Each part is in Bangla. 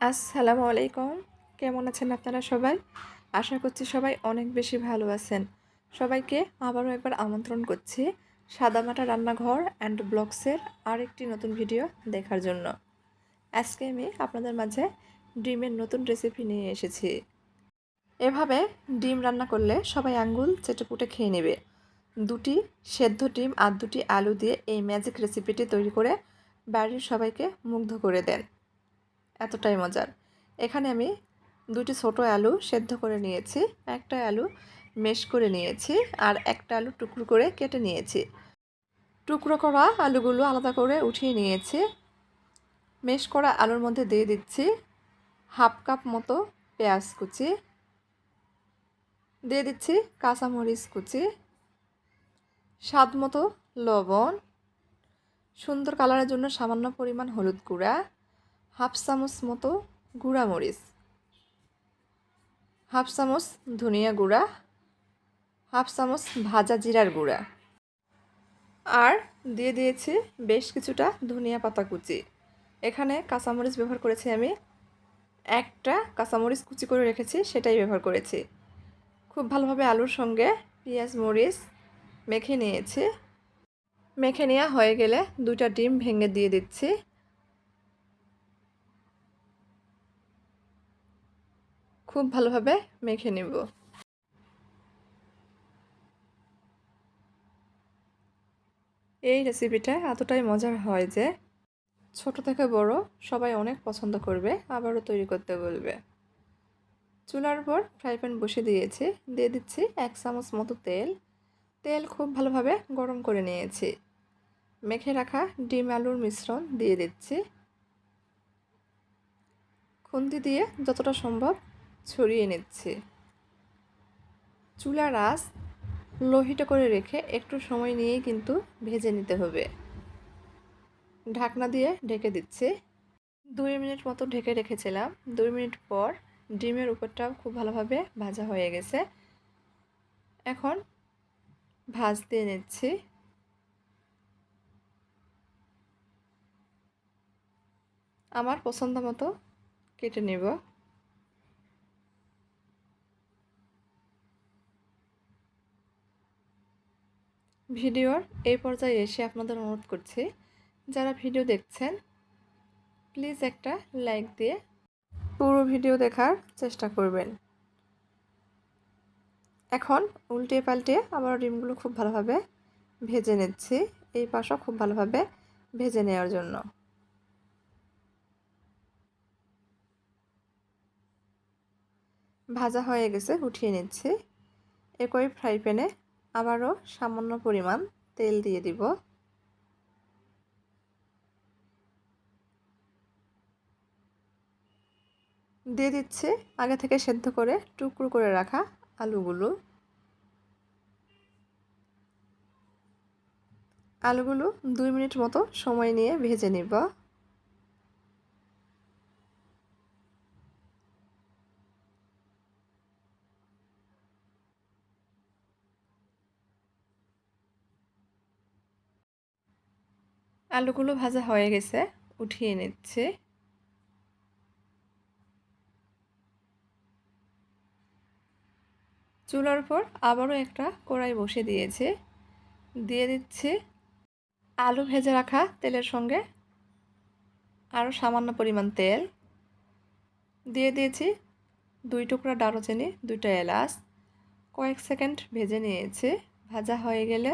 আসসালামু আলাইকুম। কেমন আছেন আপনারা সবাই? আশা করছি সবাই অনেক বেশি ভালো আছেন। সবাইকে আবারও একবার আমন্ত্রণ করছি সাদামাটা রান্নাঘর অ্যান্ড ব্লগসের আরেকটি নতুন ভিডিও দেখার জন্য। আজকে আমি আপনাদের মাঝে ডিমের নতুন রেসিপি নিয়ে এসেছি। এভাবে ডিম রান্না করলে সবাই আঙ্গুল চেটেপুটে খেয়ে নেবে। 2টি সেদ্ধ ডিম আর 2টি আলু দিয়ে এই ম্যাজিক রেসিপিটি তৈরি করে বাড়ির সবাইকে মুগ্ধ করে দেন। এতটাই মজার। এখানে আমি 2টি ছোট আলু সেদ্ধ করে নিয়েছি, একটা আলু মেশ করে নিয়েছি আর একটা আলু টুকরো করে কেটে নিয়েছি। টুকরো করা আলুগুলো আলাদা করে উঠিয়ে নিয়েছি। মেশ করা আলুর মধ্যে দিয়ে দিচ্ছি হাফ কাপ মতো পেঁয়াজ কুচি, দিয়ে দিচ্ছি কাঁচামরিচ কুচি, স্বাদ মতো লবণ, সুন্দর কালারের জন্য সামান্য পরিমাণ হলুদ গুঁড়া, হাফ চামচ মতো গুঁড়া মরিচ, হাফ চামচ ধনিয়া গুঁড়া, হাফ চামচ ভাজা জিরার গুঁড়া আর দিয়ে দিয়েছি বেশ কিছুটা ধনিয়া পাতা কুচি। এখানে কাঁচামরিচ ব্যবহার করেছি আমি, একটা কাঁচামরিচ কুচি করে রেখেছি সেটাই ব্যবহার করেছি। খুব ভালোভাবে আলুর সঙ্গে পেঁয়াজ মরিচ মেখে নিয়েছি। মেখে নেওয়া হয়ে গেলে 2টা ডিম ভেঙে দিয়ে দিচ্ছি। খুব ভালোভাবে মেখে নেব। এই রেসিপিটা এতটাই মজার হয় যে ছোট থেকে বড় সবাই অনেক পছন্দ করবে, আবারও তৈরি করতে বলবে। চুলার উপর ফ্রাই প্যান বসিয়ে দিয়েছি, দিয়ে দিচ্ছি 1 চামচ মতো তেল। তেল খুব ভালোভাবে গরম করে নিয়েছি। মেখে রাখা ডিম আলুর মিশ্রণ দিয়ে দিচ্ছি। খুন্তি দিয়ে যতটা সম্ভব ছড়িয়ে নিচ্ছি। চুলার আঁচ লো হিটে করে রেখে একটু সময় নিয়েই কিন্তু ভেজে নিতে হবে। ঢাকনা দিয়ে ঢেকে দিচ্ছি। 2 মিনিট মতো ঢেকে রেখেছিলাম। 2 মিনিট পর ডিমের উপরটাও খুব ভালোভাবে ভাজা হয়ে গেছে। এখন ভাজতে নিচ্ছি। আমার পছন্দ মতো কেটে নেব। ভিডিওর এই পর্যায়ে এসে আপনাদের অনুরোধ করছি, যারা ভিডিও দেখছেন প্লিজ একটা লাইক দিয়ে পুরো ভিডিও দেখার চেষ্টা করবেন। এখন উল্টে পাল্টে আবার ডিমগুলো খুব ভালোভাবে ভেজে নিচ্ছি, এই পাশও খুব ভালোভাবে ভেজে নেওয়ার জন্য। ভাজা হয়ে গেছে, উঠিয়ে নিচ্ছি। একই ফ্রাই প্যানে আবারও সামান্য পরিমাণ তেল দিয়ে দিব। দিয়ে দিচ্ছি আগে থেকে সেদ্ধ করে টুকরো করে রাখা আলুগুলো। আলুগুলো 2 মিনিট মতো সময় নিয়ে ভেজে নিব। আলুগুলো ভাজা হয়ে গেছে, উঠিয়ে নিচ্ছি। চুলার উপর আবারও একটা কড়াই বসিয়ে দিয়েছি। দিয়ে দিচ্ছি আলু ভেজে রাখা তেলের সঙ্গে আরও সামান্য পরিমাণ তেল। দিয়ে দিয়েছি 2 টুকরা দারুচিনি, 2টা এলাচ। কয়েক সেকেন্ড ভেজে নিয়েছি। ভাজা হয়ে গেলে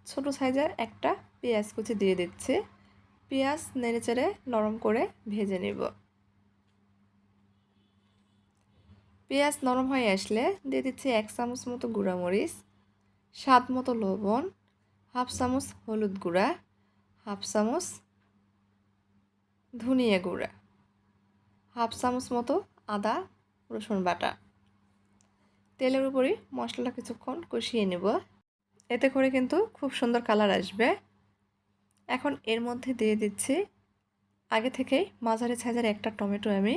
ছোট সাইজের একটা পেঁয়াজ কুচি দিয়ে দিচ্ছি। পেঁয়াজ নেড়েচেড়ে নরম করে ভেজে নেব। পেঁয়াজ নরম হয়ে আসলে দিয়ে দিচ্ছি 1 চামচ মতো গুঁড়া মরিচ, স্বাদ মতো লবণ, হাফ চামচ হলুদ গুঁড়া, হাফ চামচ ধনিয়া গুঁড়া, হাফ চামচ মতো আদা রসুন বাটা। তেলের উপরই মশলাটা কিছুক্ষণ কষিয়ে নেব, এতে করে কিন্তু খুব সুন্দর কালার আসবে। এখন এর মধ্যে দিয়ে দিচ্ছি আগে থেকেই মাঝারি সাইজের একটা টমেটো আমি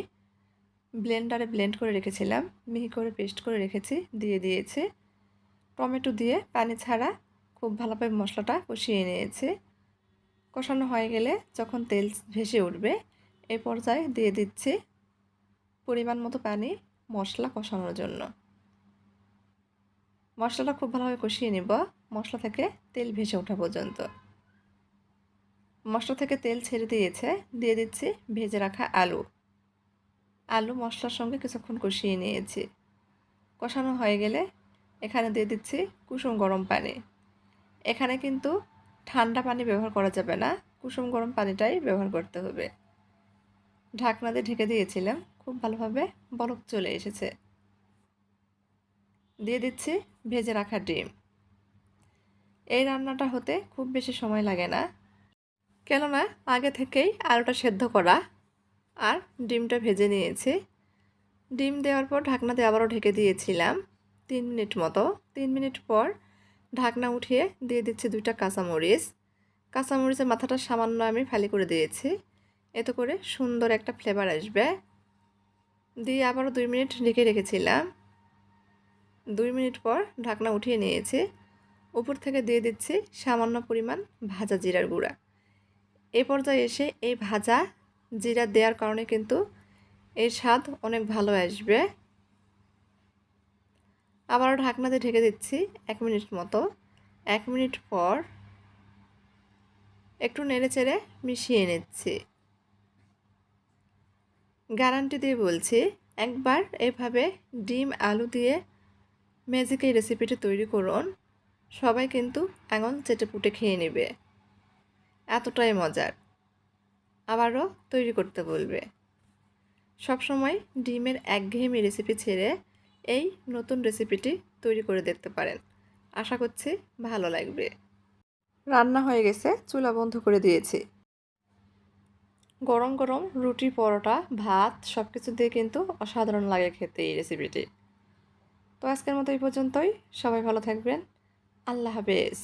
ব্লেন্ডারে ব্লেন্ড করে রেখেছিলাম, মিহি করে পেস্ট করে রেখেছি, দিয়ে দিয়েছি। টমেটো দিয়ে পানি ছাড়া খুব ভালোভাবে মশলাটা কষিয়ে নিয়েছি। কষানো হয়ে গেলে যখন তেল ভেসে উঠবে এই পর্যায়ে দিয়ে দিচ্ছি পরিমাণ মতো পানি মশলা কষানোর জন্য। মশলাটা খুব ভালোভাবে কষিয়ে নিব মশলা থেকে তেল ভেসে ওঠা পর্যন্ত। মশলা থেকে তেল ছেড়ে দিয়েছে, দিয়ে দিচ্ছি ভেজে রাখা আলু। আলু মশলার সঙ্গে কিছুক্ষণ কষিয়ে নিয়েছি। কষানো হয়ে গেলে এখানে দিয়ে দিচ্ছি কুসুম গরম পানি। এখানে কিন্তু ঠান্ডা পানি ব্যবহার করা যাবে না, কুসুম গরম পানিটাই ব্যবহার করতে হবে। ঢাকনা দিয়ে ঢেকে দিয়েছিলাম, খুব ভালোভাবে বলক চলে এসেছে। দিয়ে দিচ্ছি ভেজে রাখা ডিম। এই রান্নাটা হতে খুব বেশি সময় লাগে না, কেননা আগে থেকেই আলুটা সেদ্ধ করা আর ডিমটা ভেজে নিয়েছি। ডিম দেওয়ার পর ঢাকনা দিয়ে আবারও ঢেকে দিয়েছিলাম 3 মিনিট মতো। 3 মিনিট পর ঢাকনা উঠিয়ে দিয়ে দিচ্ছি 2টা কাঁচামরিচ। কাঁচামরিচের মাথাটা সামান্য আমি ফালি করে দিয়েছি, এতে করে সুন্দর একটা ফ্লেভার আসবে। দিয়ে আবারও 2 মিনিট ঢেকে রেখেছিলাম। 2 মিনিট পর ঢাকনা উঠিয়ে নিয়েছি। উপর থেকে দিয়ে দিচ্ছি সামান্য পরিমাণ ভাজা জিরার গুঁড়া। এই পর্যায়ে এসে এই ভাজা জিরা দেওয়ার কারণে কিন্তু এর স্বাদ অনেক ভালো আসবে। আবারও ঢাকনা দিয়ে ঢেকে দিচ্ছি 1 মিনিট মতো। 1 মিনিট পর একটু নেড়েচেড়ে মিশিয়ে নিচ্ছি। গ্যারান্টি দিয়ে বলছি, একবার এভাবে ডিম আলু দিয়ে ম্যাজিক এই রেসিপিটি তৈরি করুন, সবাই কিন্তু আঙুল চেটেপুটে খেয়ে নেবে, এতটাই মজার। আবারও তৈরি করতে বলবে। সবসময় ডিমের একঘেয়েমি রেসিপি ছেড়ে এই নতুন রেসিপিটি তৈরি করে দেখতে পারেন, আশা করছি ভালো লাগবে। রান্না হয়ে গেছে, চুলা বন্ধ করে দিয়েছি। গরম গরম রুটি, পরোটা, ভাত সব কিছু দিয়ে কিন্তু অসাধারণ লাগে খেতে এই রেসিপিটি। তো আজকের মতো এই পর্যন্তই। সবাই ভালো থাকবেন। আল্লাহ হাফেজ।